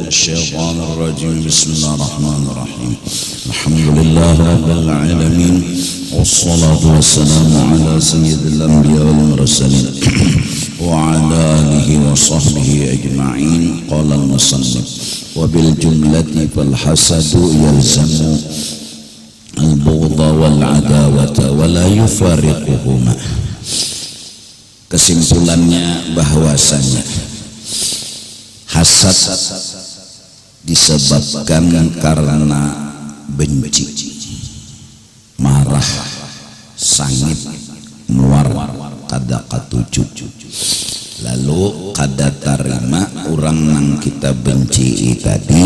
الشيطان الرجيم بسم الله الرحمن الرحيم الحمد لله رب العالمين والصلاة والسلام على سيد الأنبياء والمرسلين وعلى آله وصحبه أجمعين. قال المصنف وبالجملة فالحسد يلزم البغض والعداوة ولا يفارقهما. Kesimpulannya bahwasanya hasad disebabkan karena benci, marah, sangit, muar, kada katuju. Lalu kada tarima orang nang kita benci tadi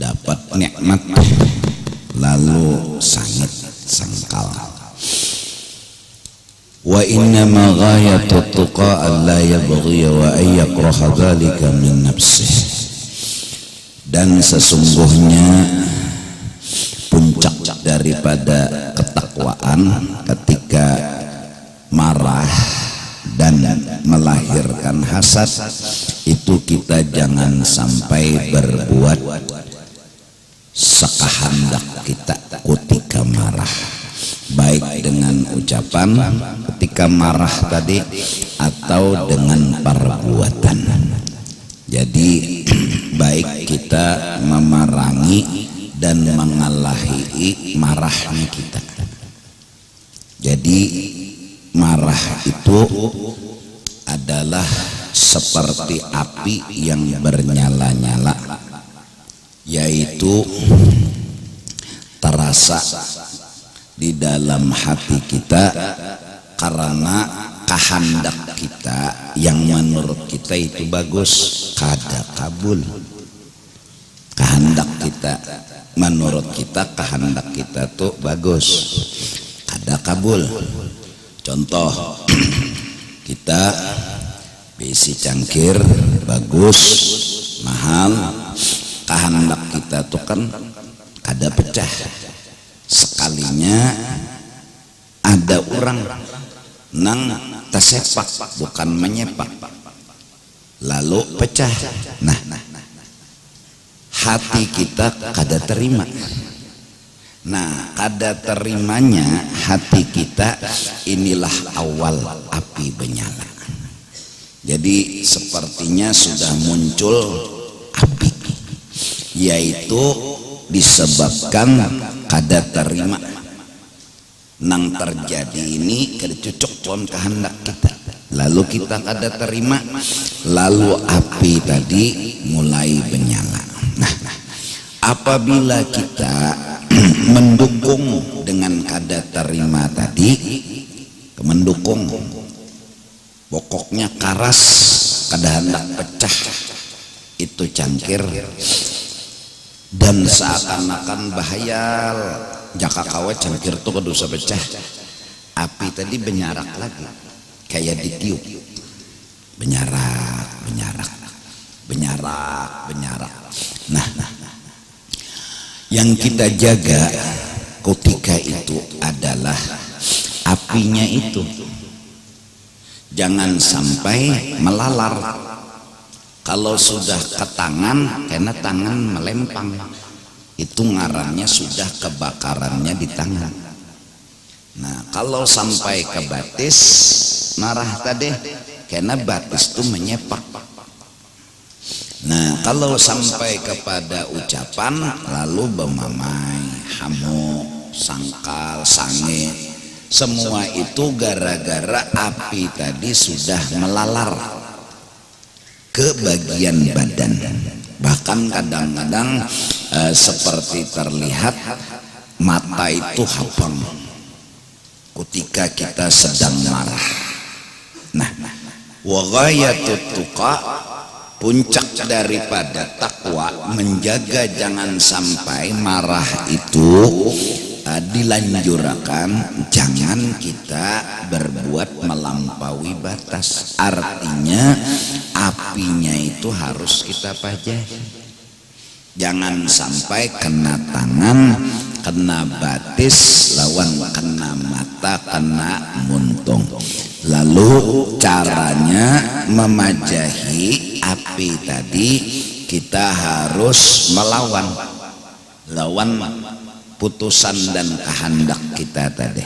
dapat nikmat, lalu sangit, sangkal. Wa innama ghayatu tuqa alla yabghi wa ay yakraha dzalika min nafsihi. Dan sesungguhnya puncak daripada ketakwaan ketika marah dan melahirkan hasad itu kita jangan sampai berbuat sekahandak kita ketika marah, baik dengan ucapan ketika marah tadi atau dengan perbuatan. Jadi baik kita memerangi dan mengalahi marahnya kita. Jadi marah itu adalah seperti api yang bernyala-nyala, yaitu terasa di dalam hati kita karena kehendak kita yang menurut kita itu bagus, kada kabul. Kehendak kita menurut kita, kehendak kita tuh bagus, kada kabul. Contoh, kita besi cangkir bagus, mahal, kehendak kita tuh kan kada pecah. Sekalinya ada orang nang tersepak, bukan menyepak, lalu pecah. Nah, hati kita kada terima. Nah, kada terimanya hati kita inilah awal api menyala. Jadi sepertinya sudah muncul api, yaitu disebabkan kada terima nang terjadi ini kada cocok pon kehendak kita, lalu kita kada terima, lalu api tadi mulai menyala. Nah, apabila kita mendukung dengan kada terima tadi, mendukung pokoknya karas kada hendak pecah itu cangkir, dan seakan-akan bahayal jaka kawat cangkir tuh kedusa pecah, api tadi benyarak lagi kayak ditiup, benyarak. Nah, yang kita jaga ketika itu adalah apinya itu jangan sampai melalar. Kalau sudah ke tangan, karena tangan melempang, itu ngarannya sudah kebakarannya di tangan. Nah, kalau sampai ke batis, marah tadi, karena batis itu menyepak. Nah, kalau sampai kepada ucapan, lalu bemamai, hamu, sangkal, sangit, semua itu gara-gara api tadi sudah melalar ke bagian badan. Bahkan kadang-kadang seperti terlihat mata itu habang ketika kita sedang marah. Nah, wa ghayatut tuqa, puncak daripada takwa menjaga jangan sampai marah itu dilanjurkan, jangan kita berbuat melampaui batas. Artinya apinya itu harus kita pajahi, jangan sampai kena tangan, kena batis, lawan kena mata, kena muntung. Lalu caranya memajahi api tadi kita harus melawan putusan dan kehendak kita tadi.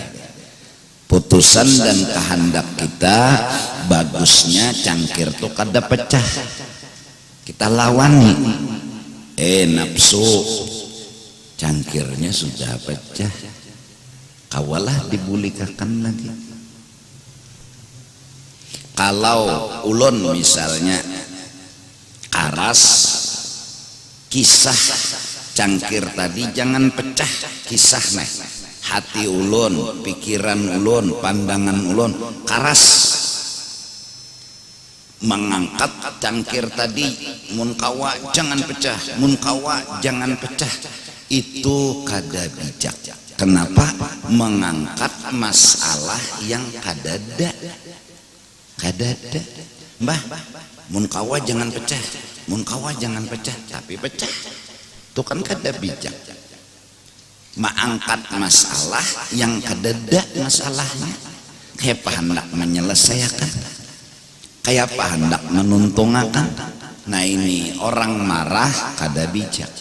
Putusan dan kehendak kita bagusnya cangkir tuh kada pecah, kita lawani. Nafsu cangkirnya sudah pecah, kawalah dibulikakan lagi. Kalau ulun misalnya karas kisah cangkir tadi jangan pecah, kisah nih hati ulun, pikiran ulun, pandangan ulun karas mengangkat cangkir tadi, mun kawa jangan pecah, mun kawa jangan pecah, itu kada bijak. Kenapa? Mengangkat masalah yang kadada. Mbah, mun kawa jangan pecah, mun kawa jangan pecah, tapi pecah, itu kan kada bijak. Mengangkat masalah yang kadada masalahnya, kayak hendak menyelesaikan, kayak hendak menuntungakan. Nah ini orang marah kada bijak,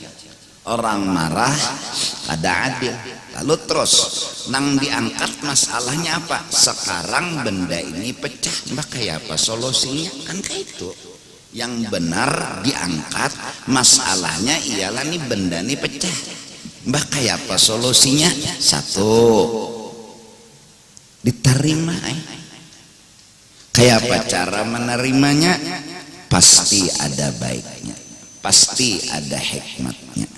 orang marah kada adil. Lalu terus nang diangkat masalahnya apa? Sekarang benda ini pecah, mbak kayak apa solusinya? Kan kayak itu yang benar diangkat masalahnya ialah nih benda ini pecah, mbak kayak apa solusinya? Satu, diterima. Kayak apa cara menerimanya? Pasti ada baiknya, pasti ada hikmatnya.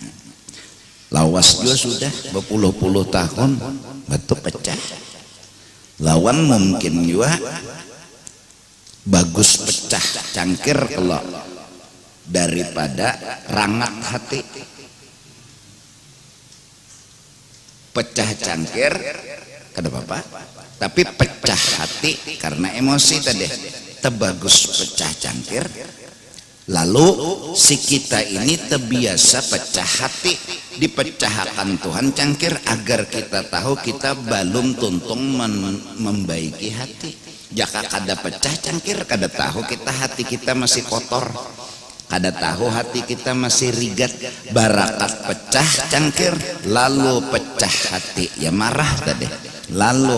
Lawas juga sudah berpuluh-puluh tahun batu pecah. Lawan mungkin juga bagus pecah cangkir kalau daripada rangat hati. Pecah cangkir kada apa-apa, tapi pecah hati karena emosi tadi. Tebagus pecah cangkir, lalu si kita ini terbiasa pecah hati, dipecahkan Tuhan cangkir agar kita tahu kita belum tuntung membaiki hati. Jika kada pecah cangkir, kada tahu kita hati kita masih kotor, kada tahu hati kita masih rigat. Barakat pecah cangkir lalu pecah hati, ya marah tadi. Lalu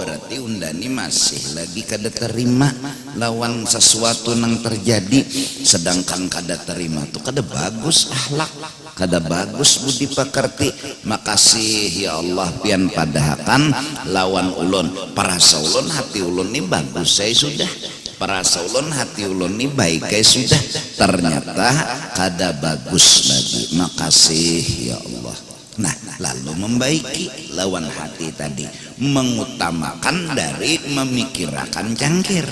berarti undani masih lagi kada terima lawan sesuatu yang terjadi, sedangkan kada terima tuh kada bagus akhlak, kada bagus budi pekerti. Makasih ya Allah pian padahakan lawan ulun, parasa ulun hati ulun ini bagus saya sudah, parasa ulun hati ulun ini baik saya sudah, ternyata kada bagus lagi. Makasih ya Allah. Nah, lalu membaiki lawan hati tadi, mengutamakan dari memikirkan cangkir.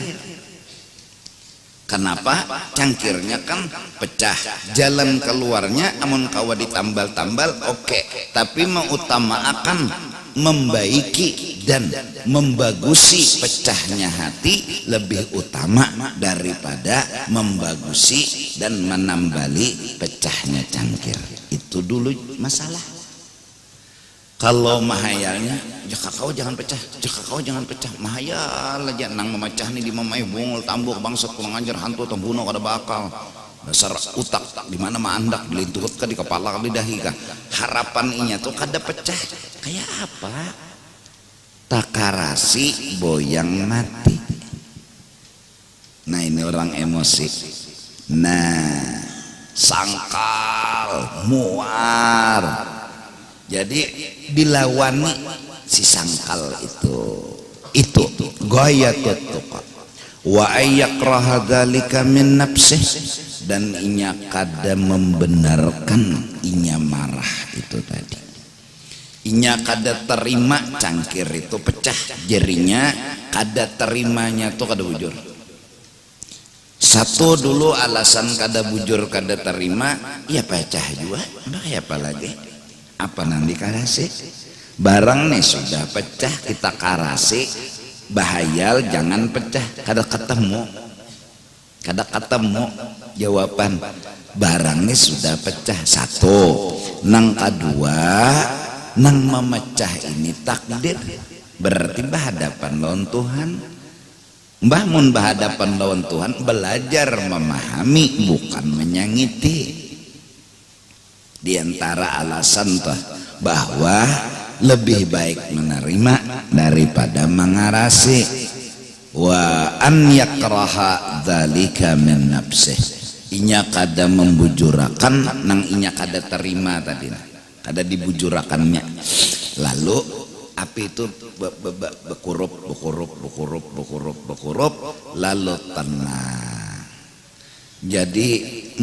Kenapa? Cangkirnya kan pecah, jalan keluarnya amun kawa ditambal-tambal oke, tapi mengutamakan membaiki dan membagusi pecahnya hati lebih utama daripada membagusi dan menambali pecahnya cangkir. Itu dulu masalah. Kalau mahayalnya, jika kau jangan pecah, jika kau jangan pecah, mahayal aja nang memecah nih di mamai bungul tambuk bangsat kurang ajar hantu atau bunuh kada bakal. Dasar utak di mana mandak dilinturut ke di kepala di dahi kah. Harapan inya tuh kada pecah. Kayak apa? Takarasi boyang mati. Nah ini orang emosi. Nah sangkal muar. Jadi dilawani si sangkal itu gaya tutup wa ayakraha dzalika min nafsih, dan inya kada membenarkan inya marah itu tadi. Inya kada terima cangkir itu pecah, jerinya kada terimanya tuh kada bujur. Satu dulu alasan kada bujur kada terima, ya pecah juga, kayak apa lagi? Apa nanti karasi barang nih sudah pecah kita karasi bahayal jangan pecah, kada ketemu jawaban. Barang nih sudah pecah. Satu, nang kedua nang memecah ini takdir, berarti berhadapan lawan Tuhan. Mbah mun berhadapan lawan Tuhan belajar memahami bukan menyangiti. Di antara alasan tuh bahwa lebih baik menerima daripada mengarasi. Wa an yakraha dzalika min nafsih, inya kada membujurakan nang inya kada terima tadi, kada dibujurakannya. Lalu api itu berkurup lalu tenang. Jadi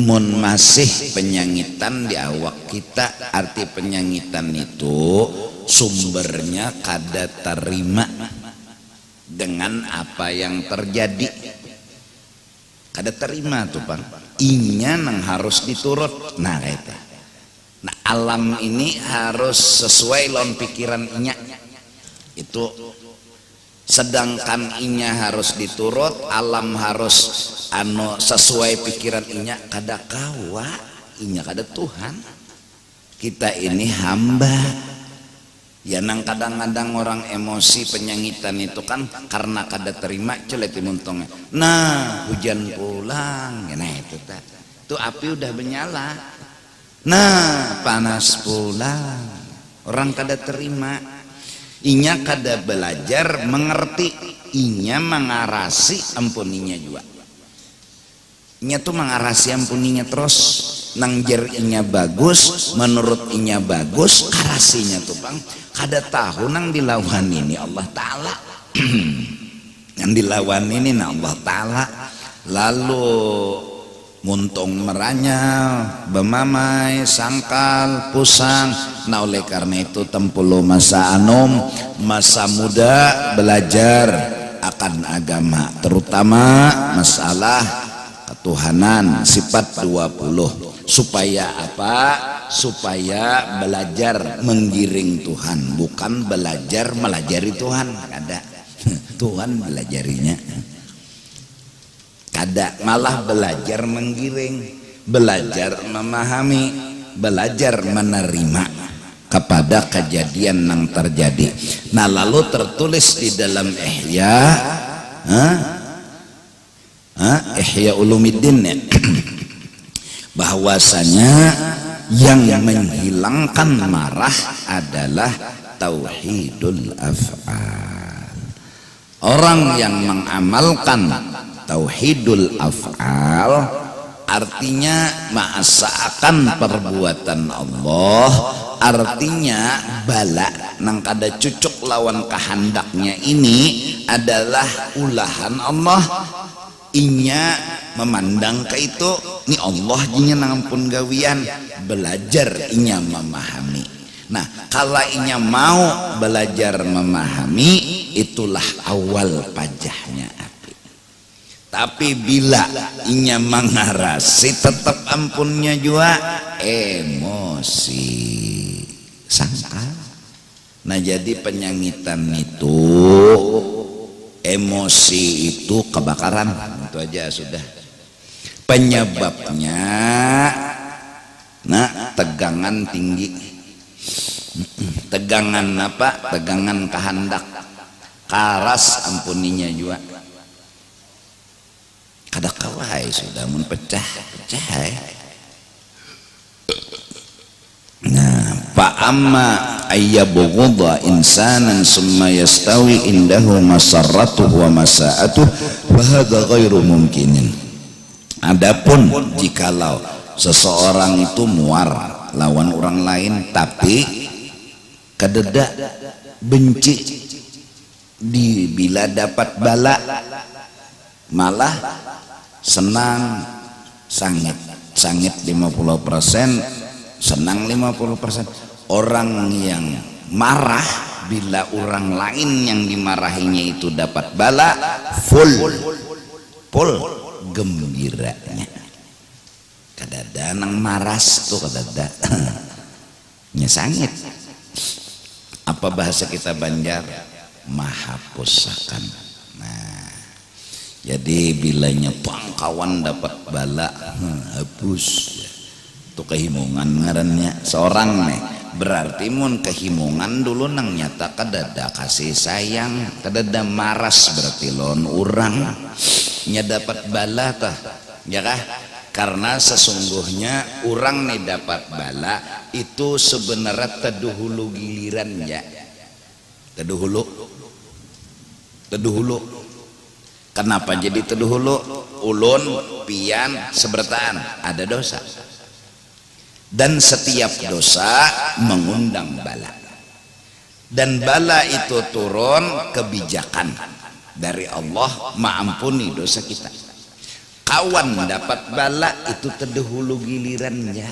mun masih penyangitan di awak kita, arti penyangitan itu sumbernya kada terima dengan apa yang terjadi, kada terima tuh Bang, inya nang harus diturut. Nah itu, nah alam ini harus sesuai lawan pikiran inya itu, sedangkan inya harus diturut, alam harus sesuai pikiran inya, kada kawa inya kada Tuhan. Kita ini hamba ya, nang kadang-kadang orang emosi penyangitan itu kan karena kada terima celeti muntongnya. Nah hujan pulang ya, nah itu tuh api udah menyala. Nah panas pulang, orang kada terima, inya kada belajar mengerti, inya mengarasi ampuninya juga. Inya tuh mengarasi ampuninya terus, nang jer inya bagus, menurut inya bagus, karasinya tuh Bang kada tahu nang dilawan ini Allah Ta'ala. Yang dilawan ini nah Allah Ta'ala. Lalu muntung meranyal, bemamai, sangkal, pusang. Nah oleh karena itu tempulu masa anom, masa muda belajar akan agama, terutama masalah ketuhanan sifat 20. Supaya apa? Supaya belajar menggiring Tuhan, bukan belajar melajari Tuhan. Kada Tuhan belajarinya kada, malah belajar menggiring, belajar memahami, belajar menerima kepada kejadian yang terjadi. Nah lalu tertulis di dalam Ihya Ulumuddin ya, bahwasanya yang menghilangkan marah adalah tauhidul af'al. Orang yang mengamalkan tauhidul af'al artinya maasaakan perbuatan Allah, artinya bala nang kada cucuk lawan kehendaknya ini adalah ulahan Allah. Inya memandang ke itu ni Allah jinya nangampun gawian, belajar inya memahami. Nah kalau inya mau belajar memahami, itulah awal pajahnya api. Tapi bila inya mengarasi, tetap ampunnya juga emosi sangkal. Nah jadi penyangitan itu, emosi itu kebakaran, itu aja sudah penyebabnya. Nah tegangan tinggi, tegangan apa? Tegangan kehendak, karas ampuninya juga kada kawai sudah mun pecah Nah fa'amma ayyabghudha insanan summa yastawi indahu masarratuhu wa masa'atuhu fahadha ghairu mumkinin. Adapun jikalau seseorang itu muar lawan orang lain tapi kededa benci, bila dapat bala malah senang, sangit 50%, senang 50%. Orang yang marah bila orang lain yang dimarahinya itu dapat bala, full gembiranya. Kadada nang maras tuh kadada nya sangit. Apa bahasa kita Banjar? Mahapusakan. Nah jadi bilanya pangkawan dapat bala hapus, itu kehimungan ngarannya. Seorang nih berarti mun kehimungan dulu nang nyata kadada kasih sayang, kadada maras berarti lon urang nya dapat bala tah ya kah? Karena sesungguhnya orang nih dapat bala itu sebenarnya teduhulu giliran ya, teduhulu. Kenapa jadi teduhulu? Ulun pian sebertaan ada dosa, dan setiap dosa mengundang bala, dan bala itu turun kebijakan dari Allah mengampuni dosa kita. Kawan dapat bala itu terdahulu gilirannya,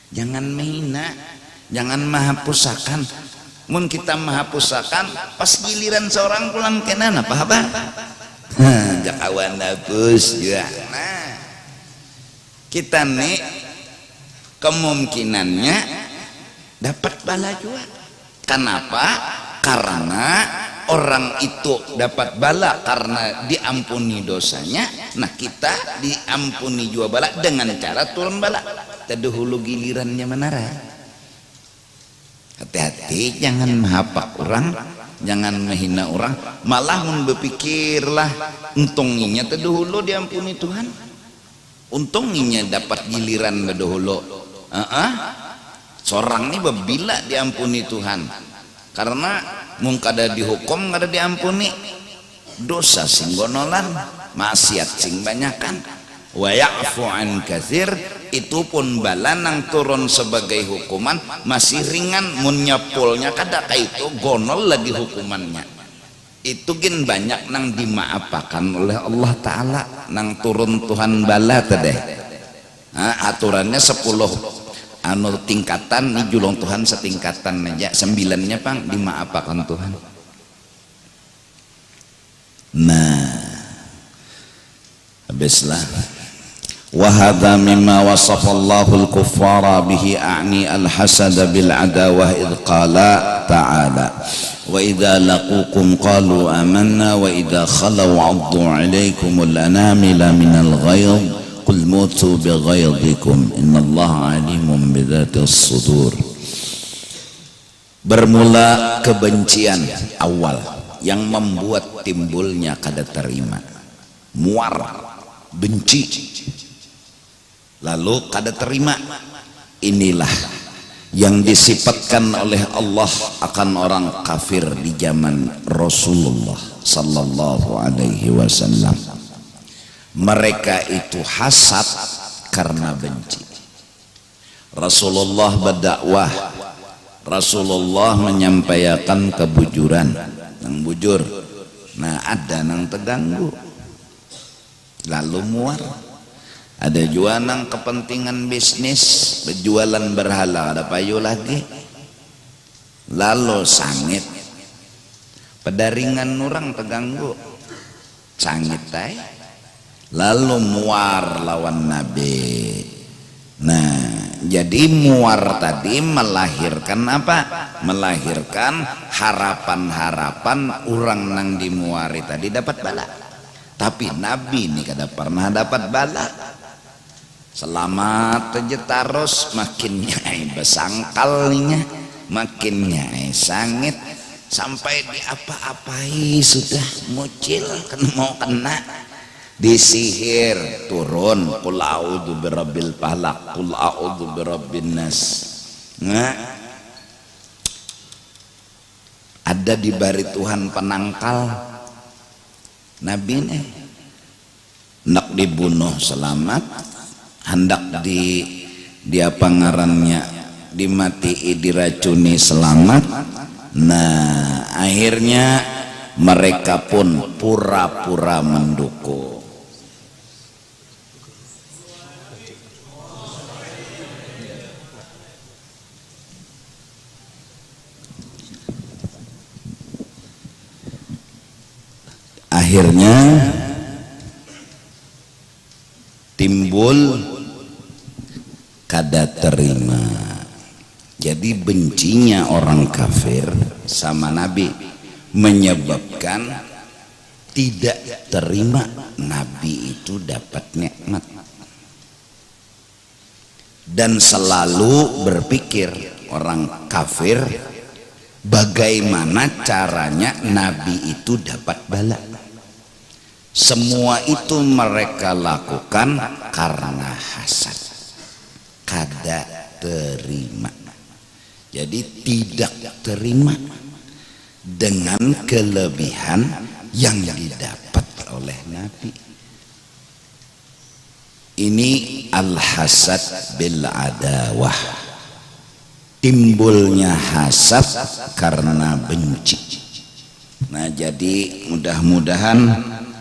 jangan menghina, jangan mahapusakan. Mun kita mahapusakan pas giliran seorang pulang kenan apa jak kawan hapus juga. Nah kita nih kemungkinannya dapat bala juga. Kenapa? Karena orang itu dapat bala karena diampuni dosanya. Nah kita diampuni juga bala dengan cara turun bala terdahulu gilirannya menara. Hati-hati jangan mahapak orang, jangan menghina orang, malah mun berpikirlah untunginya terdahulu diampuni Tuhan, untunginya dapat giliran terdahulu. Seorang ini bila diampuni Tuhan, karena mung kada dihukum kada diampuni, dosa sing gonolan, maksiat sing banyakan, wa ya'fu an katsir, itu pun bala nang turun sebagai hukuman masih ringan, mun nyepulnya kada kaitu gonol lagi hukumannya. Itu gin banyak nang dimaapakan oleh Allah Ta'ala nang turun Tuhan bala tadeh. Aturannya 10 anu tingkatan, ni julung Tuhan setingkatan aja, 9-nya pang dimaapakan Tuhan. Nah habislah. Wa hadza mimma wasafallahu al-kuffara bihi a'ni al-hasad bil adawah id qala ta'ala wa idza laqukum qalu amanna wa idza khalaw 'addu 'alaykum al-anamila min al-ghayz qul mutu bi ghayzikum innallaha 'alimun bi dhatis sudur. Bermula kebencian awal yang membuat timbulnya kada terima, muar, benci, lalu kada terima. Inilah yang disifatkan oleh Allah akan orang kafir di zaman Rasulullah sallallahu alaihi wasallam. Mereka itu hasad karena benci. Rasulullah berdakwah, Rasulullah menyampaikan kebujuran, nang bujur. Nah ada nang terganggu, lalu muar. Ada juga nang kepentingan bisnis, berjualan berhala, ada payu lagi, lalu sangit. Pedaringan orang terganggu, sangit tay, lalu muar lawan Nabi. Nah jadi muar tadi melahirkan apa? Melahirkan harapan-harapan orang nang dimuari tadi dapat bala. Tapi Nabi ini kada pernah dapat bala. Selamat aja taros, makin nyai besangkalnya, makin nyai sangit, sampai di apa-apai sudah mucil kan mau kena disihir turun qul a'udzu birabbil falaq qul a'udzu birabbin nas. Nah ada di bari Tuhan penangkal Nabi nih hendak dibunuh selamat, hendak di apa ngarannya dimati diracuni selamat. Nah akhirnya mereka pun pura-pura mendukung. Akhirnya timbul kada terima. Jadi bencinya orang kafir sama Nabi menyebabkan tidak terima Nabi itu dapat nikmat, dan selalu berpikir orang kafir, bagaimana caranya Nabi itu dapat bala. Semua itu mereka lakukan karena hasad, kada terima. Jadi tidak terima dengan kelebihan yang didapat oleh Nabi. Ini al-hasad bil adawah, timbulnya hasad karena benci. Nah, jadi mudah-mudahan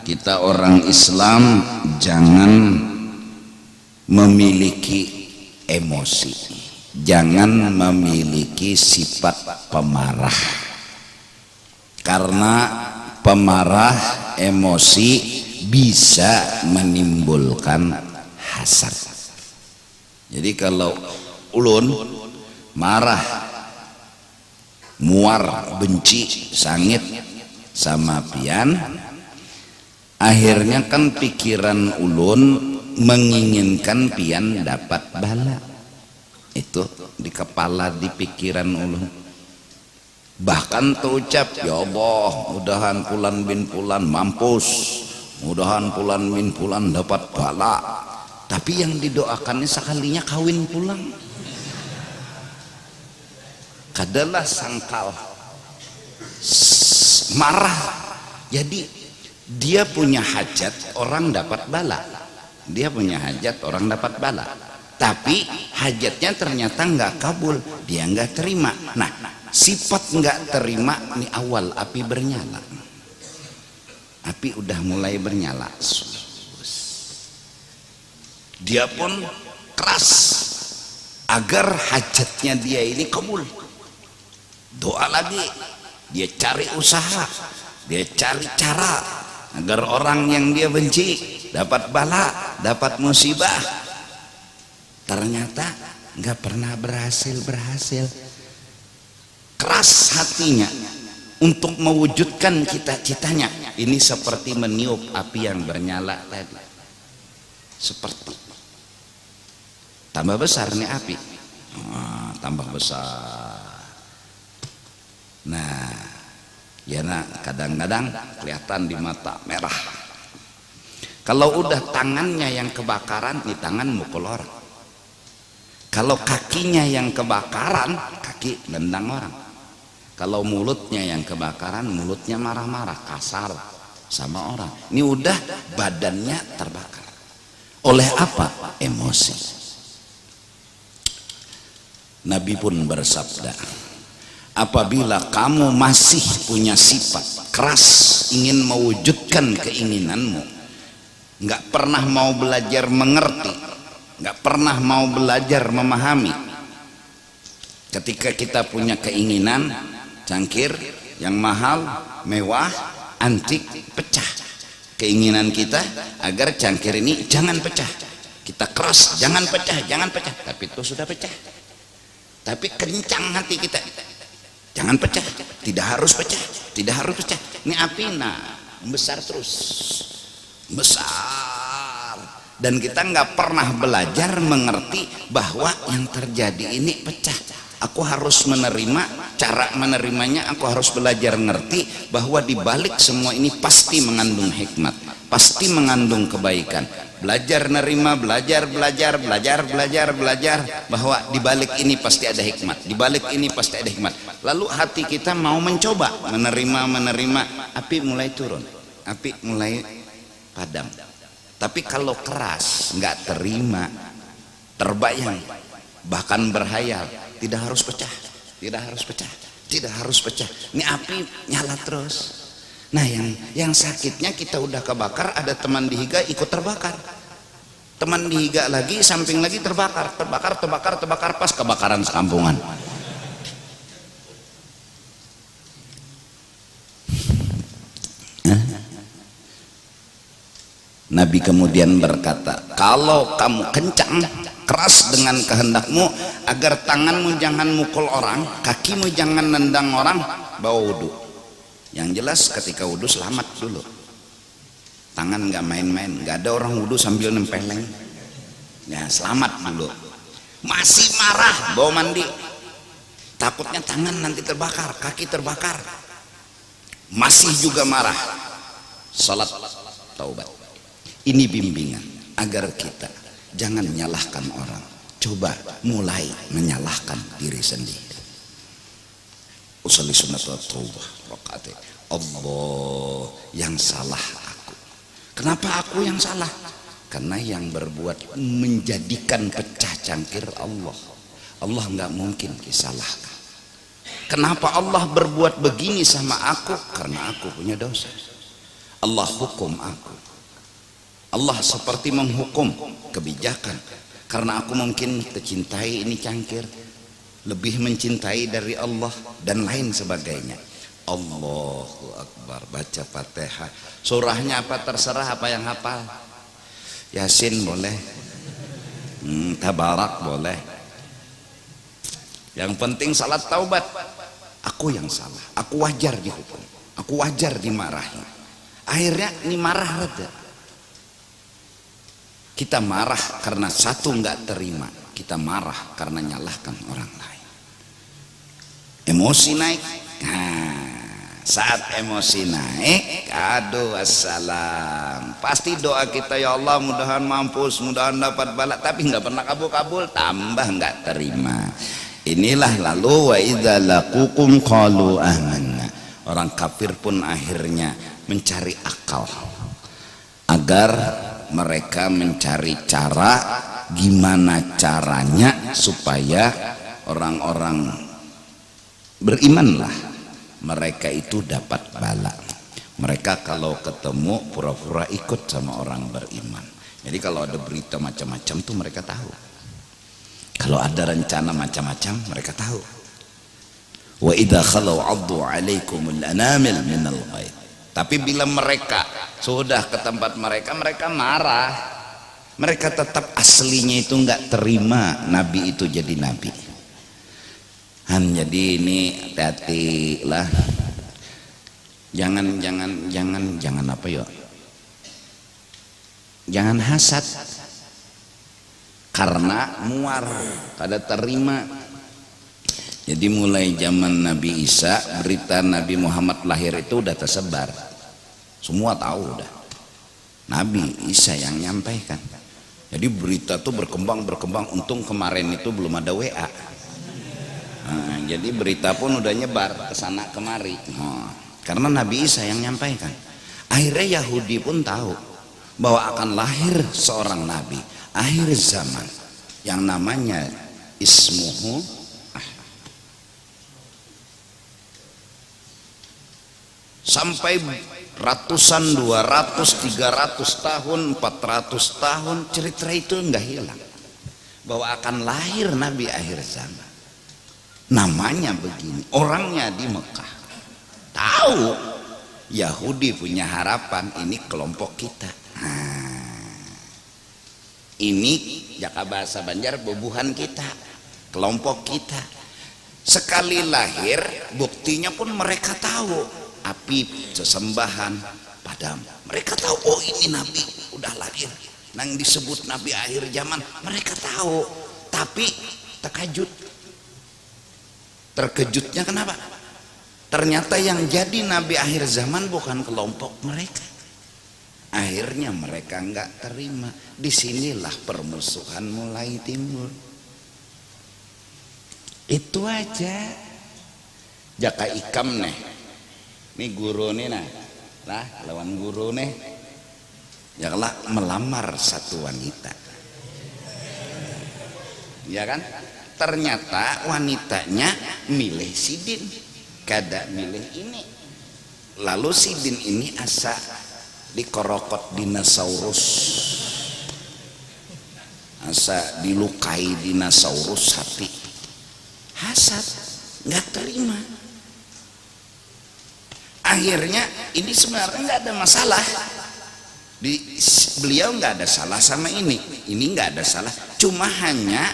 kita orang Islam jangan memiliki emosi, jangan memiliki sifat pemarah, karena pemarah emosi bisa menimbulkan hasad. Jadi kalau ulun marah, muar, benci, sangit sama pian, akhirnya kan pikiran ulun menginginkan pian dapat bala. Itu di kepala, di pikiran ulun. Bahkan terucap, ya Allah, mudahan Fulan bin Fulan mampus, mudahan Fulan bin Fulan dapat bala. Tapi yang didoakannya sekalinya kawin pulang. Kadalah sangkal, marah. Jadi dia punya hajat, orang dapat bala. Dia punya hajat, orang dapat bala. Tapi hajatnya ternyata nggak kabul, dia nggak terima. Nah, sifat nggak terima ini awal api bernyala. Api udah mulai bernyala. Dia pun keras agar hajatnya dia ini kabul. Doa lagi, dia cari usaha, dia cari cara agar orang yang dia benci dapat bala, dapat musibah. Ternyata nggak pernah berhasil. Keras hatinya untuk mewujudkan cita-citanya. Ini seperti meniup api yang bernyala tadi. Seperti tambah besar nih api, tambah besar. Nah, ya nak, kadang-kadang kelihatan di mata merah. Kalau udah tangannya yang kebakaran, di tangan mukul orang. Kalau kakinya yang kebakaran, kaki nendang orang. Kalau mulutnya yang kebakaran, mulutnya marah-marah, kasar sama orang. Ini udah badannya terbakar. Oleh apa? Emosi. Nabi pun bersabda, apabila kamu masih punya sifat keras ingin mewujudkan keinginanmu, nggak pernah mau belajar mengerti, nggak pernah mau belajar memahami. Ketika kita punya keinginan cangkir yang mahal, mewah, antik, pecah. Keinginan kita agar cangkir ini jangan pecah. Kita keras, jangan pecah, jangan pecah. Tapi itu sudah pecah. Tapi kencang hati kita, jangan pecah, tidak harus pecah, tidak harus pecah. Ini api, nah, besar terus, besar. Dan kita nggak pernah belajar mengerti bahwa yang terjadi ini pecah. Aku harus menerima, cara menerimanya aku harus belajar ngerti bahwa di balik semua ini pasti mengandung hikmat, pasti mengandung kebaikan. Belajar nerima, belajar bahwa di balik ini pasti ada hikmat, di balik ini pasti ada hikmat. Lalu hati kita mau mencoba menerima, api mulai turun, api mulai padam. Tapi kalau keras, nggak terima, terbayang, bahkan berhayal, tidak harus pecah, tidak harus pecah, tidak harus pecah. Ini api nyala terus. Nah, yang sakitnya kita udah kebakar, ada teman dihiga ikut terbakar. Teman dihiga lagi, samping lagi terbakar, pas kebakaran sekampungan. Nabi kemudian berkata, kalau kamu kencang, keras dengan kehendakmu agar tanganmu jangan mukul orang, kakimu jangan nendang orang, bawa wudhu. Yang jelas ketika wudhu selamat dulu, tangan nggak main-main. Nggak ada orang wudhu sambil nempeleng, ya selamat dulu. Masih marah, bawa mandi, takutnya tangan nanti terbakar, kaki terbakar, masih juga marah. Salat taubat. Ini bimbingan agar kita jangan menyalahkan orang, coba mulai menyalahkan diri sendiri. Usolli sunat wa taubah rakaat. Allah yang salah aku. Kenapa aku yang salah? Karena yang berbuat menjadikan pecah cangkir Allah. Allah nggak mungkin disalahkan. Kenapa Allah berbuat begini sama aku? Karena aku punya dosa. Allah hukum aku. Allah seperti menghukum kebijakan. Karena aku mungkin tercintai ini cangkir, lebih mencintai dari Allah dan lain sebagainya. Allahu Akbar, baca Fatihah. Surahnya apa terserah, apa yang hafal. Yasin boleh, Tabarak boleh. Yang penting salat taubat. Aku yang salah, aku wajar dihukum, aku wajar dimarahi. Akhirnya ini marah reda. Kita marah karena satu nggak terima, kita marah karena nyalahkan orang lain. Emosi naik. Nah, saat emosi naik, aduh assalam. Pasti doa kita, ya Allah mudahan mampus, mudahan dapat balak, tapi nggak pernah kabul-kabul, tambah nggak terima. Inilah lalu wa idza laqukum qalu amanna. Orang kafir pun akhirnya mencari akal agar mereka mencari cara gimana caranya supaya orang-orang berimanlah mereka itu dapat bala. Mereka kalau ketemu pura-pura ikut sama orang beriman. Jadi kalau ada berita macam-macam tuh mereka tahu. Kalau ada rencana macam-macam mereka tahu. Wa idza khalau 'addu 'alaikumul anamil minal ghaid. Tapi bila mereka sudah ke tempat mereka, mereka marah. Mereka tetap aslinya itu enggak terima Nabi itu jadi Nabi. Jadi ini hati-hati lah. Jangan apa ya? Jangan hasad. Karena muar, kada terima. Jadi mulai zaman Nabi Isa, berita Nabi Muhammad lahir itu udah tersebar. Semua tahu udah. Nabi Isa yang nyampaikan. Jadi berita tuh berkembang. Untung kemarin itu belum ada WA. Nah, jadi berita pun udah nyebar ke sana kemari. Nah, karena Nabi Isa yang nyampaikan. Akhirnya Yahudi pun tahu bahwa akan lahir seorang Nabi akhir zaman yang namanya ismuhu sampai ratusan, 200, 300 tahun, 400 tahun cerita itu enggak hilang bahwa akan lahir Nabi akhir zaman. Namanya begini, orangnya di Mekah. Tahu Yahudi punya harapan ini kelompok kita. Ini jaka bahasa Banjar bubuhan kita, kelompok kita. Sekali lahir buktinya pun mereka tahu. Api sesembahan padam. Mereka tahu oh ini Nabi udah lahir. Nang disebut Nabi akhir zaman mereka tahu. Tapi terkejut. Terkejutnya kenapa? Ternyata yang jadi Nabi akhir zaman bukan kelompok mereka. Akhirnya mereka nggak terima. Disinilah permusuhan mulai timbul. Itu aja. Jaka ikam nih, nih guru nih lah lawan guru nih, jakalah melamar satu wanita, ya kan? Ternyata wanitanya milih Sidin, kada milih ini. Lalu Sidin ini asa dikorokot dinosaurus, asa dilukai dinosaurus hati, hasad, nggak terima. Akhirnya ini sebenarnya nggak ada masalah, beliau nggak ada salah sama ini nggak ada salah, cuma hanya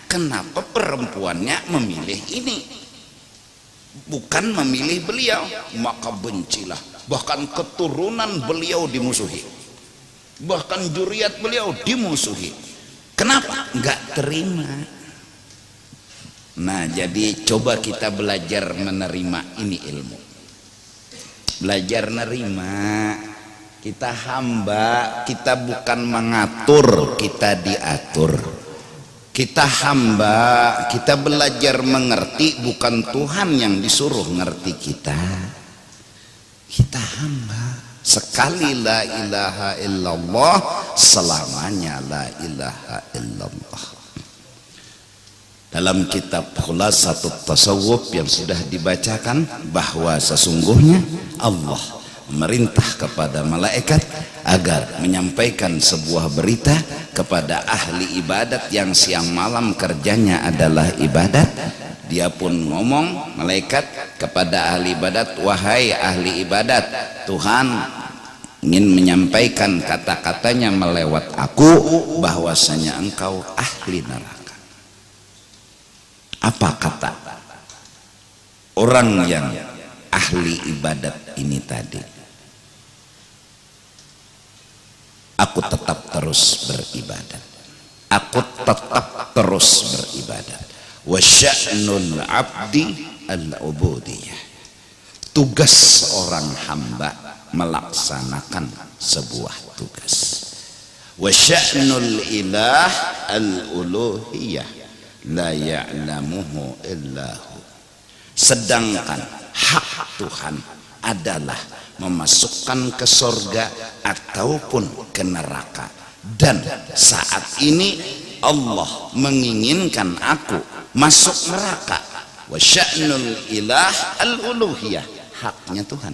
kenapa perempuannya memilih ini bukan memilih beliau, maka bencilah. Bahkan keturunan beliau dimusuhi, bahkan juriat beliau dimusuhi. Kenapa? Nggak terima. Nah, jadi coba kita belajar menerima ini ilmu. Belajar nerima. Kita hamba, kita bukan mengatur, kita diatur. Kita hamba, kita belajar mengerti, bukan Tuhan yang disuruh ngerti kita. Kita hamba. Sekali la ilaha illallah, selamanya la ilaha illallah. Dalam kitab Khulasatut Tasawuf yang sudah dibacakan, bahwa sesungguhnya Allah memerintah kepada malaikat agar menyampaikan sebuah berita kepada ahli ibadat yang siang malam kerjanya adalah ibadat. Dia pun ngomong, malaikat, kepada ahli ibadat, wahai ahli ibadat, Tuhan ingin menyampaikan kata-katanya melewat aku bahwasanya engkau ahli neraka. Apa kata orang yang ahli ibadat ini tadi? Aku tetap terus beribadat. Aku tetap terus beribadat. Wa sya'nul abdi al-ubudiyah. Tugas orang hamba melaksanakan sebuah tugas. Wa sya'nul ilah al-uluhiyah la ya'lamuhu illahu. Sedangkan hak Tuhan adalah memasukkan ke surga ataupun ke neraka. Dan saat ini Allah menginginkan aku masuk neraka. Wa sya'nul ilah al-uluhiyah, haknya Tuhan.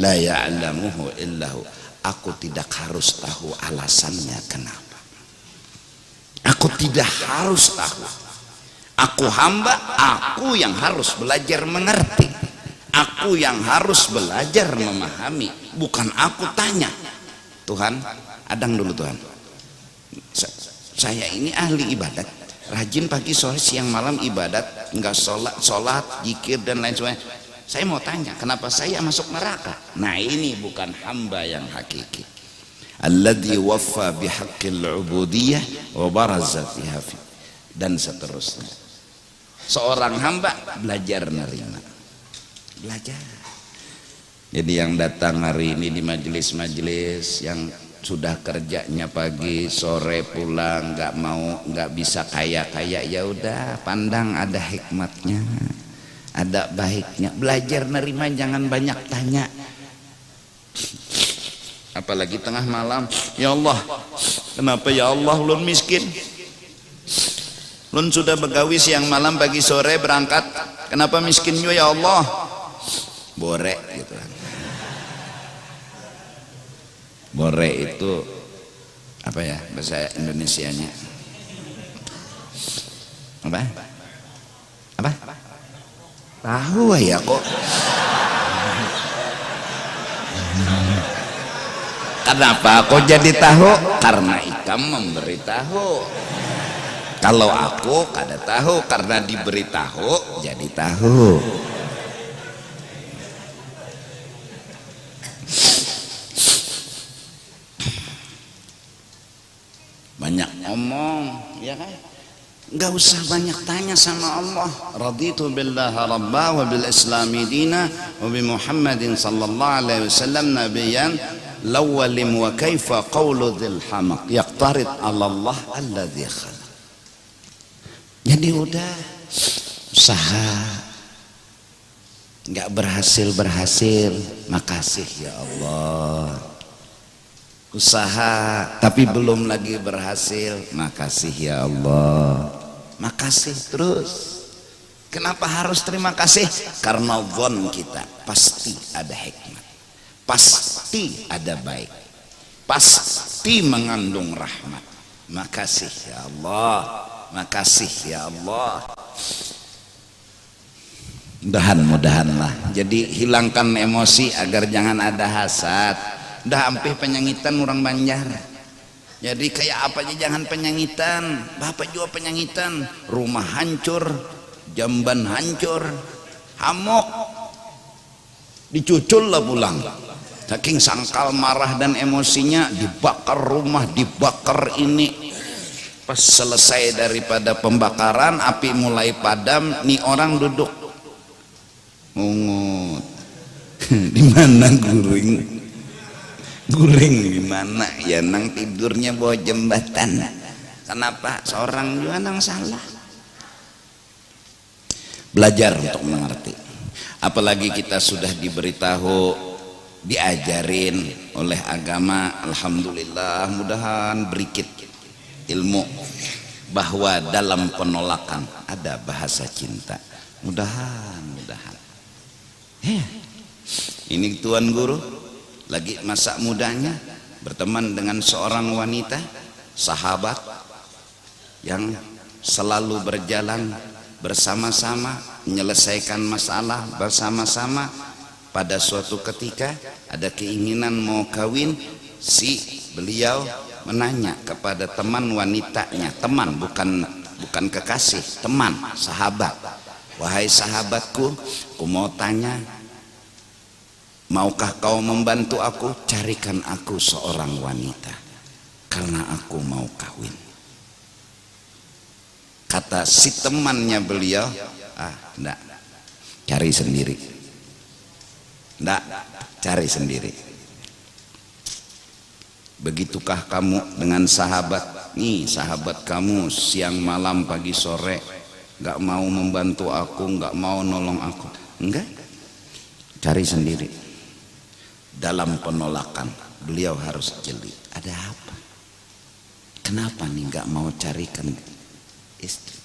La ya'lamuhu illahu. Aku tidak harus tahu alasannya kenapa. Aku tidak harus tahu. Aku hamba, aku yang harus belajar mengerti. Aku yang harus belajar memahami. Bukan aku tanya, Tuhan, adang dulu Tuhan, saya ini ahli ibadat, rajin pagi sore siang malam ibadat, enggak sholat, zikir dan lain sebagainya. Saya mau tanya, kenapa saya masuk neraka? Nah, ini bukan hamba yang hakiki. Alladzi waffa bihaqqil ubudiyah wa baraza fiha, dan seterusnya. Seorang hamba belajar nerima. Belajar. Jadi yang datang hari ini di majelis-majelis, yang sudah kerjanya pagi sore pulang, nggak bisa kaya ya udah, pandang ada hikmatnya, ada baiknya. Belajar nerima, jangan banyak tanya. Apalagi tengah malam, ya Allah, kenapa ya Allah ulun miskin? Ulun sudah begawi siang malam pagi sore berangkat, kenapa miskin ya Allah? Bore gitu. Bore itu apa ya bahasa Indonesianya? Apa? Tahu ya kok. Kenapa kok jadi tahu? Karena Ikam memberi tahu. Kalau aku kada tahu, karena diberi tahu jadi tahu. Banyak ngomong, ya kan? Enggak usah banyak tanya sama Allah. Raditu billahi rabba wa bil islami dina wa bi Muhammadin sallallahu alaihi wasallam nabiyyan lawalim wa kaifa qawlu dhil hamaq yaqtarid ala Allah alladhi khalaq. Jadi udah usaha, enggak berhasil, makasih ya Allah. Usaha tapi belum lagi berhasil, makasih ya Allah. Makasih terus. Kenapa harus terima kasih? Karena zon kita pasti ada hikmat, pasti ada baik, pasti mengandung rahmat. Makasih ya Allah, makasih ya Allah. Mudahan-mudahanlah. Jadi hilangkan emosi agar jangan ada hasad. Udah hampir penyangitan orang Banjar. Jadi kayak apa aja jangan penyangitan. Bapak juga penyangitan. Rumah hancur, jamban hancur, hamok, dicucul lah pulang. Saking sangkal marah dan emosinya, dibakar rumah, dibakar ini. Pas selesai daripada pembakaran, api mulai padam, nih orang duduk ngungut. Di mana guring? Guring di mana? Ya nang tidurnya bawa jembatan. Kenapa? Seorang juga nang salah. Belajar untuk mengerti. Apalagi kita sudah diberitahu, diajarin oleh agama, alhamdulillah, mudahan berikit ilmu bahwa dalam penolakan ada bahasa cinta. Mudahan ini Tuan Guru lagi masa mudanya berteman dengan seorang wanita sahabat yang selalu berjalan bersama-sama, menyelesaikan masalah bersama-sama. Pada suatu ketika ada keinginan mau kawin, si beliau menanya kepada teman wanitanya, teman bukan kekasih, teman, sahabat. Wahai sahabatku, aku mau tanya, maukah kau membantu aku? Carikan aku seorang wanita, karena aku mau kawin. Kata si temannya beliau, enggak, cari sendiri. Enggak, cari sendiri. Begitukah kamu dengan sahabat? Nih sahabat kamu siang malam pagi sore nggak mau membantu aku, nggak mau nolong aku. Enggak, cari sendiri. Dalam penolakan beliau harus jeli. Ada apa? Kenapa nih nggak mau carikan istri?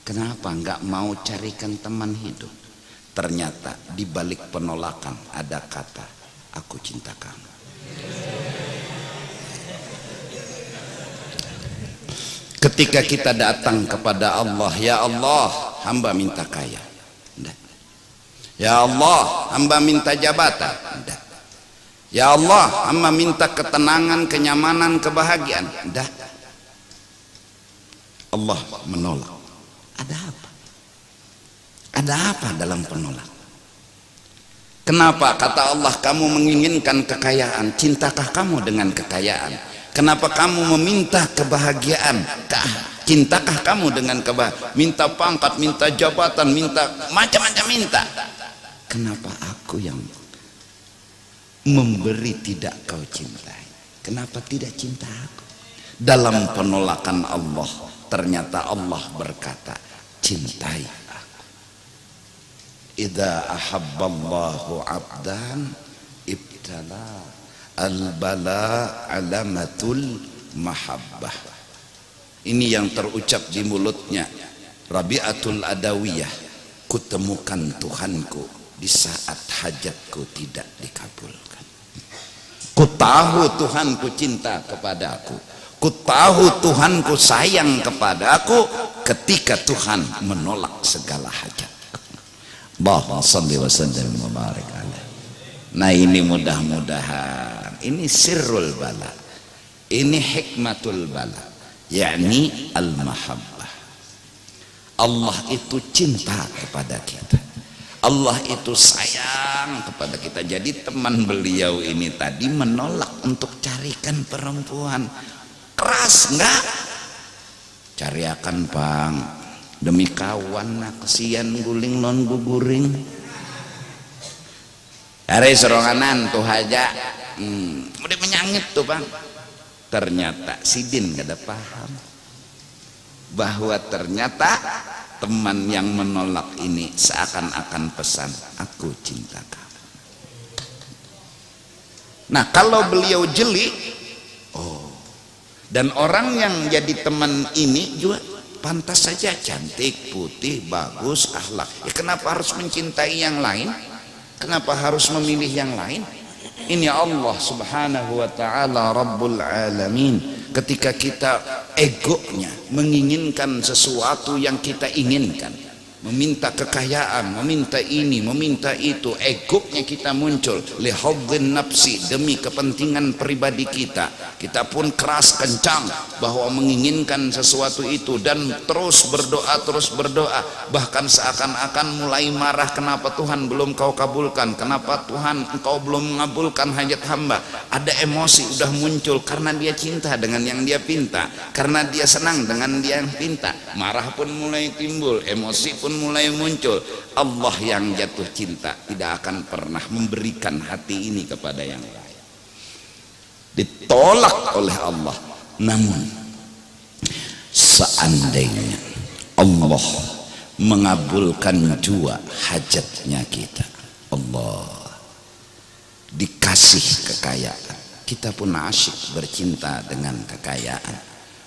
Kenapa nggak mau carikan teman hidup? Ternyata di balik penolakan ada kata, aku cinta kamu. Ketika kita datang kepada Allah, ya Allah, hamba minta kaya. Enggak. Ya Allah, hamba minta jabatan. Enggak. Ya Allah, hamba minta ketenangan, kenyamanan, kebahagiaan. Enggak. Allah menolak. Ada apa? Ada apa dalam penolak? Kenapa kata Allah kamu menginginkan kekayaan? Cintakah kamu dengan kekayaan? Kenapa kamu meminta kebahagiaan? Cintakah kamu dengan kebahagiaan? Minta pangkat, minta jabatan, minta macam-macam minta. Kenapa aku yang memberi tidak kau cintai? Kenapa tidak cinta aku? Dalam penolakan Allah, ternyata Allah berkata, cintai aku. Idza ahabballahu 'abdan ibtala. Al-bala alamatul mahabbah. Ini yang terucap di mulutnya Rabi'atul Adawiyah. Kutemukan Tuhanku di saat hajatku tidak dikabulkan. Ku tahu Tuhanku cinta kepadaku. Ku tahu Tuhanku sayang kepadaku ketika Tuhan menolak segala hajat. Allahumma shalli wa sallim wa barik alaihi. Nah ini mudah-mudahan ini sirrul bala, ini hikmatul bala, yakni al-mahabbah. Allah itu cinta kepada kita, Allah itu sayang kepada kita. Jadi teman beliau ini tadi menolak untuk carikan perempuan. Keras enggak? Cariakan bang, demi kawan nak kesian guling non guguring. Hari seronganan tuh aja, udah menyangit tuh bang. Ternyata Sidin gak ada paham bahwa ternyata teman yang menolak ini seakan-akan pesan, aku cinta kamu. Nah kalau beliau jeli, dan orang yang jadi teman ini juga pantas saja cantik, putih, bagus, akhlak. Ya kenapa harus mencintai yang lain? Kenapa harus memilih yang lain? Ini Allah subhanahu wa ta'ala Rabbul Alamin. Ketika kita egonya menginginkan sesuatu yang kita inginkan, meminta kekayaan, meminta ini, meminta itu, egonya kita muncul, lihadzin nafsi, demi kepentingan pribadi kita. Kita pun keras kencang bahwa menginginkan sesuatu itu dan terus berdoa, bahkan seakan-akan mulai marah, kenapa Tuhan belum kau kabulkan, kenapa Tuhan engkau belum mengabulkan hajat hamba. Ada emosi udah muncul karena dia cinta dengan yang dia pinta, karena dia senang dengan dia yang pinta, marah pun mulai timbul, emosi pun mulai muncul. Allah yang jatuh cinta tidak akan pernah memberikan hati ini kepada yang lain, ditolak oleh Allah. Namun seandainya Allah mengabulkan jua hajatnya kita, Allah dikasih kekayaan, kita pun asyik bercinta dengan kekayaan,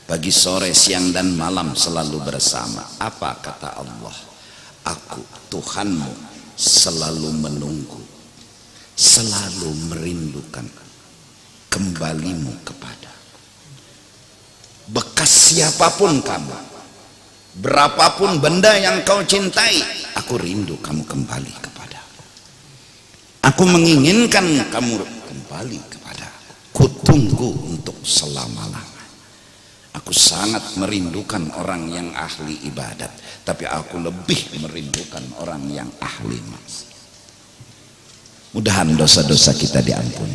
pagi sore siang dan malam selalu bersama. Apa kata Allah? Aku Tuhanmu selalu menunggu, selalu merindukan kembalimu kepada. Bekas siapapun kamu, berapapun benda yang kau cintai, aku rindu kamu kembali kepada. Aku menginginkan kamu kembali kepada. Kutunggu untuk selama-lamanya. Aku sangat merindukan orang yang ahli ibadat, tapi aku lebih merindukan orang yang ahli maksiat. Mudahan dosa-dosa kita diampuni.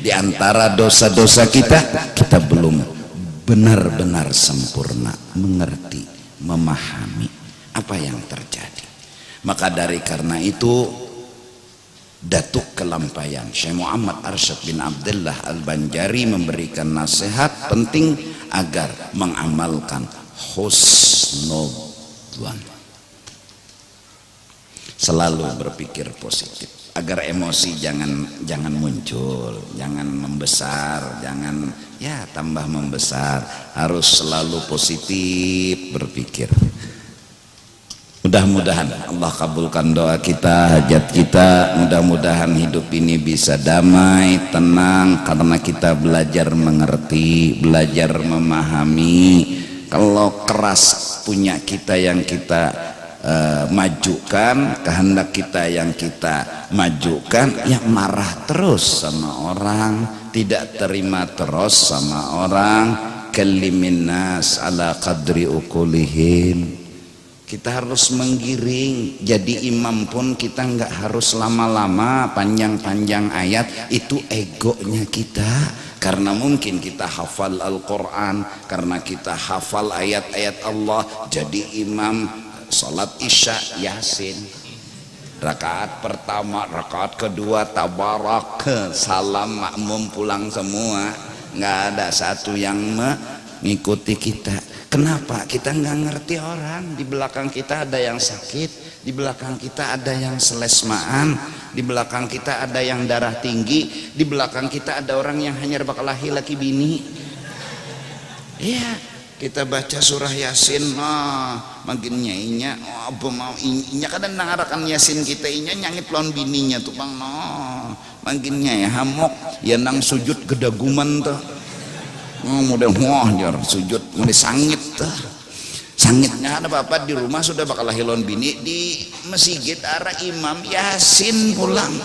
Di antara dosa-dosa kita, kita belum benar-benar sempurna mengerti, memahami apa yang terjadi. Maka dari karena itu, Datuk Kelampayan Syekh Muhammad Arsyad bin Abdullah Al-Banjari memberikan nasihat penting agar mengamalkan husnudzan, selalu berpikir positif agar emosi jangan muncul, jangan membesar, jangan ya tambah membesar, harus selalu positif berpikir. Mudah-mudahan Allah kabulkan doa kita, hajat kita. Mudah-mudahan hidup ini bisa damai, tenang, karena kita belajar mengerti, belajar memahami. Kalau keras punya kita yang kita majukan, kehendak kita yang kita majukan, ya marah terus sama orang, tidak terima terus sama orang. Kalimin nas ala qadri ukulihim. Kita harus menggiring. Jadi imam pun kita nggak harus lama-lama panjang-panjang ayat, itu egonya kita. Karena mungkin kita hafal Al-Quran, karena kita hafal ayat-ayat Allah, jadi imam salat isya Yasin, rakaat pertama, rakaat kedua tabarak, salam, makmum pulang semua, nggak ada satu yang mengikuti kita. Kenapa? Kita nggak ngerti orang. Di belakang kita ada yang sakit, di belakang kita ada yang selesmaan, di belakang kita ada yang darah tinggi, di belakang kita ada orang yang hanya bakal lahir laki bini. Iya, kita baca surah Yasin, makin nyainya, apa mau inya kadang nangarakan Yasin kita inya nyangit lawan bininya tuh bang, makin nyai hamok, ya nang sujud gedaguman tuh. Mudah jar sujud mulai sangit, sangitnya ada bapak di rumah sudah bakal lahilon bini, di masjid arah imam Yasin pulang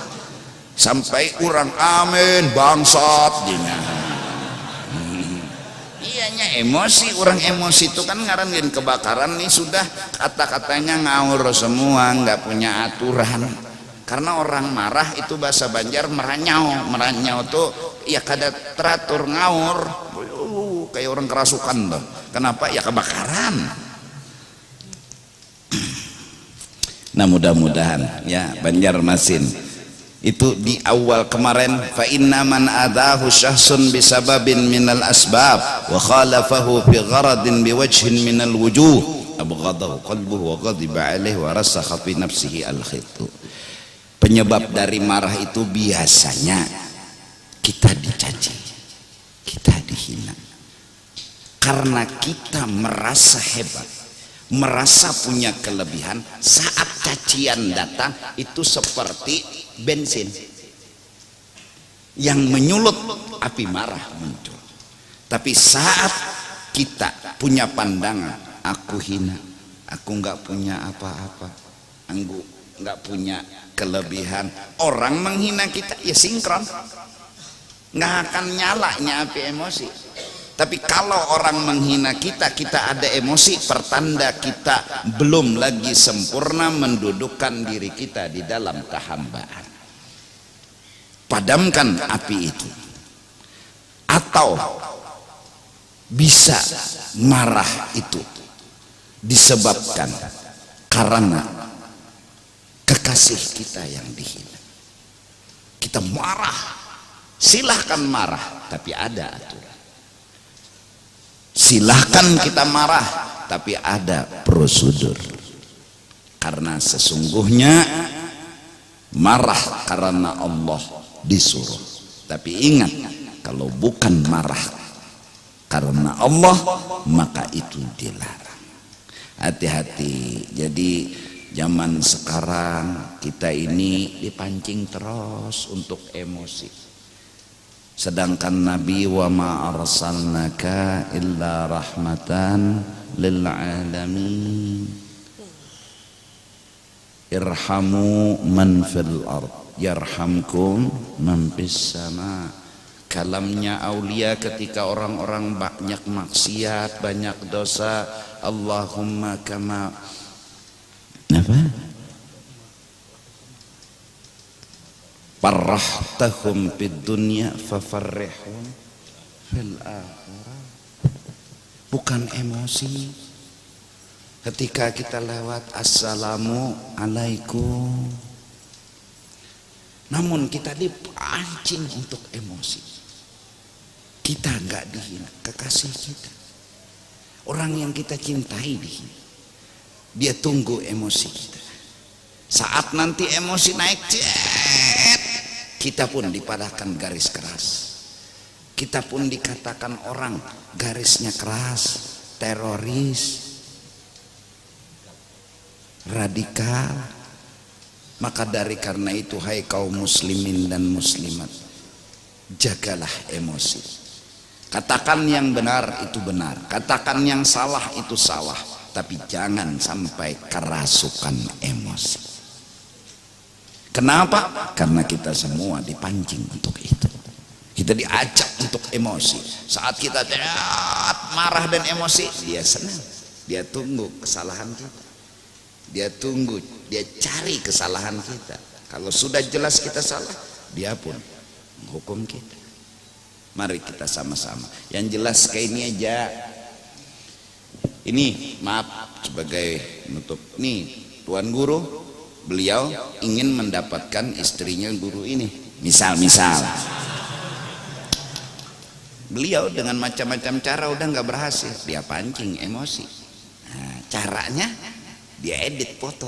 sampai orang amin bangsat dina. Iyanya emosi, orang emosi itu kan ngaranin kebakaran nih, sudah kata-katanya ngawur semua, nggak punya aturan. Karena orang marah itu bahasa Banjar meranyau, meranyau tuh ya kada teratur, ngawur, kayak orang kerasukan tuh. Kenapa? Ya kebakaran. Nah mudah-mudahan ya Banjarmasin itu di awal kemarin, fa inna man adahu syahsun bisababin minal asbab wa khalafahu fi gharadin biwajhin minal wujuh abghadahu qalbuhu wa ghadiba alaihi wa rasakha fi nafsihi al-khitu. Penyebab dari marah itu biasanya kita dicaci, kita dihina, karena kita merasa hebat, merasa punya kelebihan. Saat cacian datang itu seperti bensin yang menyulut, api marah muncul. Tapi saat kita punya pandangan, aku hina, aku nggak punya apa-apa, aku nggak punya kelebihan. Orang menghina kita ya sinkron, nggak akan nyalanya api emosi. Tapi kalau orang menghina kita, kita ada emosi, pertanda kita belum lagi sempurna mendudukkan diri kita di dalam kehambaan. Padamkan api itu. Atau bisa marah itu disebabkan karena kekasih kita yang dihina. Kita marah, silahkan marah, tapi ada aturan. Silahkan kita marah, tapi ada prosedur. Karena sesungguhnya marah karena Allah disuruh. Tapi ingat, kalau bukan marah karena Allah, maka itu dilarang. Hati-hati. Jadi zaman sekarang kita ini dipancing terus untuk emosi. Sedangkan Nabi wa ma arsalnaka illa rahmatan lil alamin. Irhamu man fil ard yarhamkum man fis sama. Kalamnya aulia ketika orang-orang banyak maksiat, banyak dosa, Allahumma kama apa? Farrahtahum fid dunya fafarrihum fil akhirah. Bukan emosi ketika kita lewat assalamu alaikum, namun kita dipancing untuk emosi. Kita nggak dihina, kekasih kita, orang yang kita cintai dihina, dia tunggu emosi kita. Saat nanti emosi naik, kita pun dipadahkan garis keras. Kita pun dikatakan orang garisnya keras, teroris, radikal. Maka dari karena itu, hai kaum muslimin dan muslimat, jagalah emosi. Katakan yang benar itu benar, katakan yang salah itu salah, tapi jangan sampai kerasukan emosi. Kenapa? Karena kita semua dipancing untuk itu. Kita diajak untuk emosi. Saat kita marah dan emosi, dia senang. Dia tunggu kesalahan kita. Dia tunggu, dia cari kesalahan kita. Kalau sudah jelas kita salah, dia pun menghukum kita. Mari kita sama-sama. Yang jelas kayak ini aja. Ini maaf sebagai penutup. Nih Tuan Guru, beliau ingin mendapatkan istrinya guru ini. Misal beliau dengan macam-macam cara udah nggak berhasil, dia pancing emosi. Nah, caranya dia edit foto.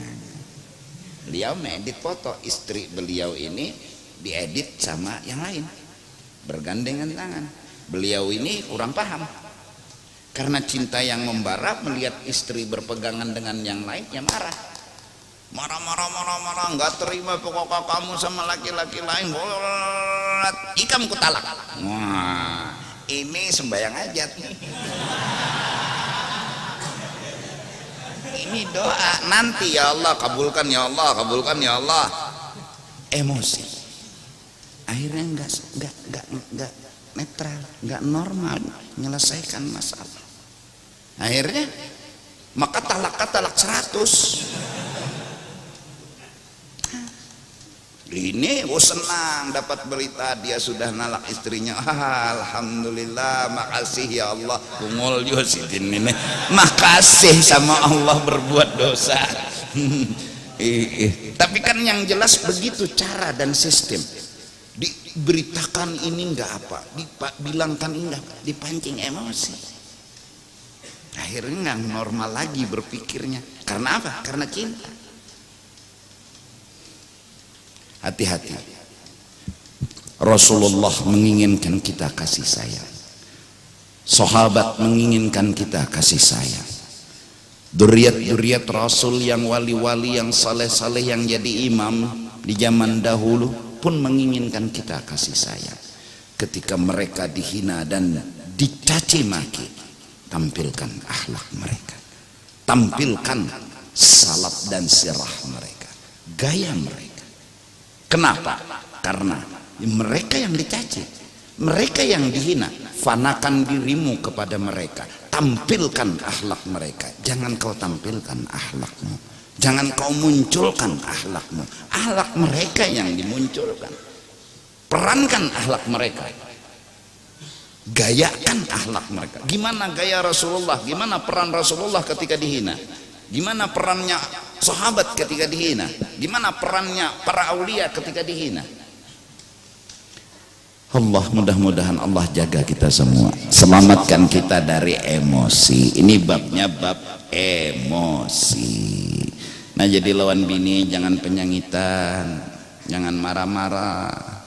Nah, beliau mengedit foto istri beliau ini, diedit sama yang lain, bergandengan tangan. Beliau ini kurang paham, karena cinta yang membara, melihat istri berpegangan dengan yang lain, ya marah, nggak terima pokok kamu sama laki-laki lain, ikam kutalak. Wah, ini sembahyang hajat. Ini doa nanti, ya Allah kabulkan, ya Allah kabulkan, ya Allah. Emosi akhirnya nggak netral, nggak normal menyelesaikan masalah. Akhirnya maka talak 100. Ini senang dapat berita dia sudah nalak istrinya. Alhamdulillah, makasih ya Allah. Kumul Yosidin ini, makasih sama Allah berbuat dosa. Tapi kan yang jelas begitu cara dan sistem. Diberitakan ini enggak apa, dibilangkan ini enggak, dipancing emosi. Akhirnya nggak normal lagi berpikirnya. Karena apa? Karena cinta. Hati-hati. Rasulullah menginginkan kita kasih sayang. Sahabat menginginkan kita kasih sayang. Duriat Rasul yang wali-wali, yang saleh-saleh, yang jadi imam di zaman dahulu pun menginginkan kita kasih sayang. Ketika mereka dihina dan dicaci maki, tampilkan akhlak mereka, tampilkan salaf dan sirah mereka, gaya mereka. Kenapa? Karena mereka yang dicaci, mereka yang dihina. Fanakan dirimu kepada mereka, tampilkan akhlak mereka. Jangan kau tampilkan akhlakmu, jangan kau munculkan akhlakmu. Akhlak mereka yang dimunculkan. Perankan akhlak mereka, gayakan akhlak mereka. Gimana gaya Rasulullah, gimana peran Rasulullah ketika dihina, gimana perannya sahabat ketika dihina, gimana perannya para aulia ketika dihina. Allah, mudah-mudahan Allah jaga kita semua, selamatkan kita dari emosi. Ini babnya bab emosi. Nah, jadi lawan bini jangan penyangitan, jangan marah-marah.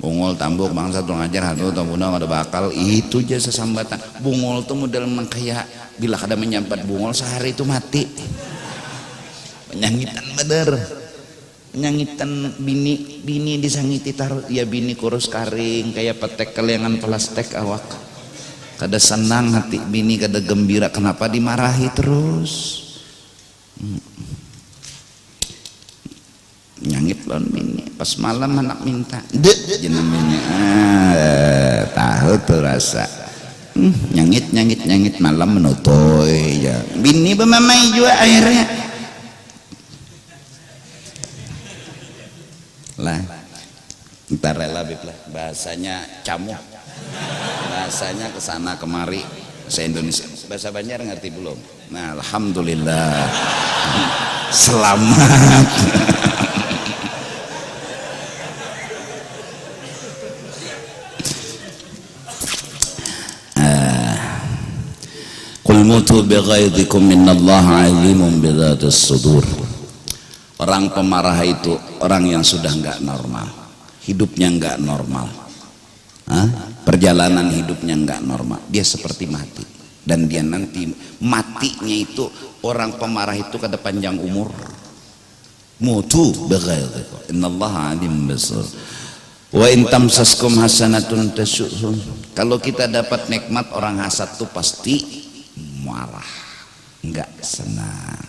Bungul tambuk bangsa tuh ngajar hatu tambuna ada bakal itu aja sesambatan. Bungul tuh model kayak bila kada menyampat bungul sehari itu mati. Penyangitan bener, penyangitan bini disangiti taruh ya bini kurus karing kayak petek kaliangan plastik awak. Kada senang hati bini, kada gembira, kenapa dimarahi terus. Nyangit lawan bini pas malam anak minta jenengnya tahu tuh rasa nyangit malam menutoy ya bini bemamai juga akhirnya lah entar rela lah bahasanya camuh, bahasanya kesana kemari bahasa Indonesia, bahasa Banjar ngerti belum? Nah, alhamdulillah selamat. Qul mutu bighaidhikum innallaha alimun bidzatis sudur. Orang pemarah itu orang yang sudah enggak normal, hidupnya enggak normal, perjalanan hidupnya enggak normal. Dia seperti mati, dan dia nanti matinya itu, orang pemarah itu kada panjang umur. Mutu bighaidhikum innallaha alimun bidzatis. Wa in tamsaskum hasanatun tasu'hum. Kalau kita dapat nikmat, orang hasad tuh pasti marah, enggak senang.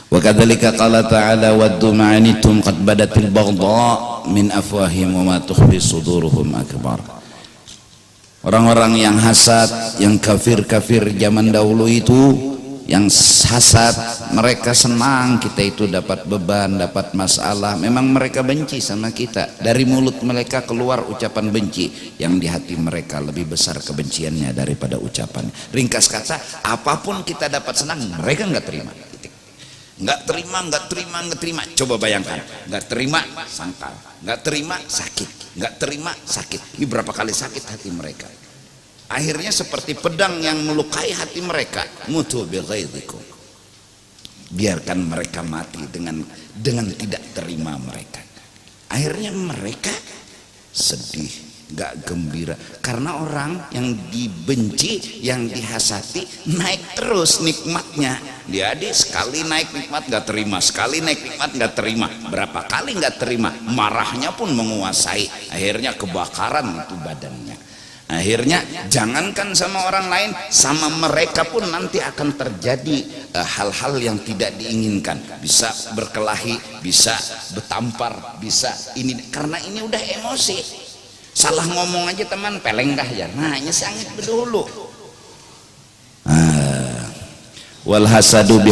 Wa kadzalika qala ta'ala waddu ma'anitum qad badatil baghdha min afwahihim wa ma tukhfi suduruhum akbar. Orang-orang yang hasad, yang kafir-kafir zaman dahulu itu, yang hasad, mereka senang kita itu dapat beban, dapat masalah. Memang mereka benci sama kita. Dari mulut mereka keluar ucapan benci, yang di hati mereka lebih besar kebenciannya daripada ucapan. Ringkas kata, apapun kita dapat senang, mereka nggak terima. Nggak terima. Coba bayangkan, nggak terima sangkal, nggak terima sakit, nggak terima sakit. Ini berapa kali sakit hati mereka. Akhirnya seperti pedang yang melukai hati mereka. Mutu bighaidhikum. Biarkan mereka mati dengan tidak terima mereka. Akhirnya mereka sedih, gak gembira, karena orang yang dibenci, yang dihasati naik terus nikmatnya. Dia sekali naik nikmat gak terima, sekali naik nikmat gak terima, berapa kali gak terima, marahnya pun menguasai. Akhirnya kebakaran itu badannya. Akhirnya jangankan sama orang lain, sama mereka pun nanti akan terjadi hal-hal yang tidak diinginkan. Bisa berkelahi, bisa bertampar, bisa ini, karena ini udah emosi. Salah ngomong aja teman peleng dah ya. Nah, ini sangat berdulu. Wal hasadu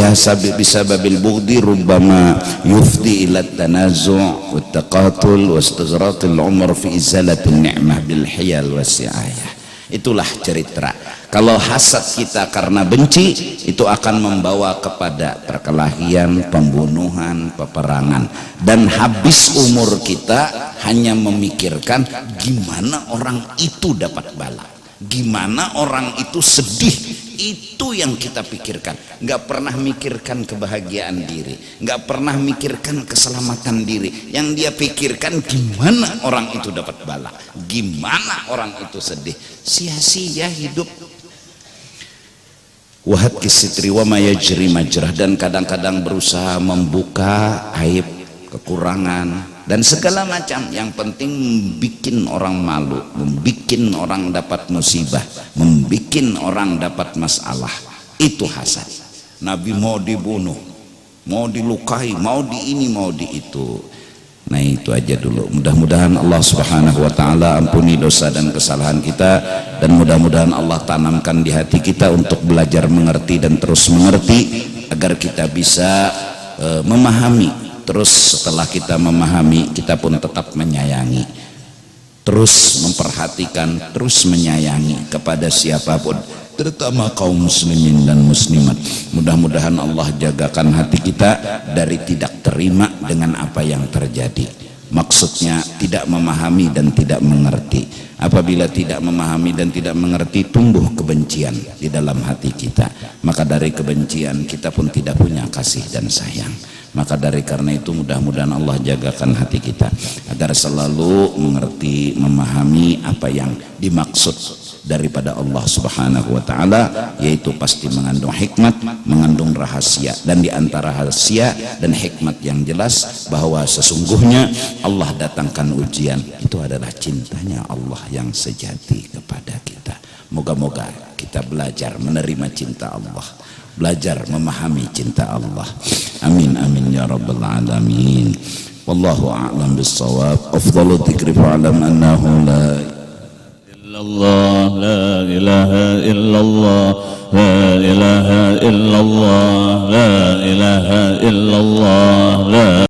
bisababil bughdi rubbama yufdi ila tanazu' wat taqatul wastighratil umr fi izalatin ni'mah bil hiyal wasi'ayah. Itulah cerita. Kalau hasad kita karena benci, itu akan membawa kepada perkelahian, pembunuhan, peperangan, dan habis umur kita hanya memikirkan gimana orang itu dapat bala, gimana orang itu sedih. Itu yang kita pikirkan, nggak pernah mikirkan kebahagiaan diri, nggak pernah mikirkan keselamatan diri. Yang dia pikirkan gimana orang itu dapat bala, gimana orang itu sedih. Sia-sia hidup. Wahat kisitri wa ma yajri majrah, dan kadang-kadang berusaha membuka aib, kekurangan, dan segala macam. Yang penting bikin orang malu, membikin orang dapat musibah, membikin orang dapat masalah, itu hasad. Nabi mau dibunuh, mau dilukai, mau di ini, mau di itu. Nah itu aja dulu. Mudah-mudahan Allah subhanahu wa ta'ala ampuni dosa dan kesalahan kita, dan mudah-mudahan Allah tanamkan di hati kita untuk belajar mengerti dan terus mengerti, agar kita bisa memahami. Terus setelah kita memahami, kita pun tetap menyayangi, terus memperhatikan, terus menyayangi kepada siapapun, terutama kaum muslimin dan muslimat. Mudah-mudahan Allah jagakan hati kita dari tidak terima dengan apa yang terjadi. Maksudnya tidak memahami dan tidak mengerti. Apabila tidak memahami dan tidak mengerti, tumbuh kebencian di dalam hati kita. Maka dari kebencian kita pun tidak punya kasih dan sayang. Maka dari karena itu mudah-mudahan Allah jagakan hati kita agar selalu mengerti, memahami apa yang dimaksud daripada Allah subhanahu wa ta'ala, yaitu pasti mengandung hikmat, mengandung rahasia, dan diantara rahasia dan hikmat yang jelas bahwa sesungguhnya Allah datangkan ujian itu adalah cintanya Allah yang sejati kepada kita. Moga-moga kita belajar menerima cinta Allah, belajar memahami cinta Allah. Amin amin ya rabbal alamin. Wallahu a'lam bissawab. Afdalu dzikri fa'lam annahu la illallah, la ilaha illallah, la ilaha illallah, la ilaha illallah, la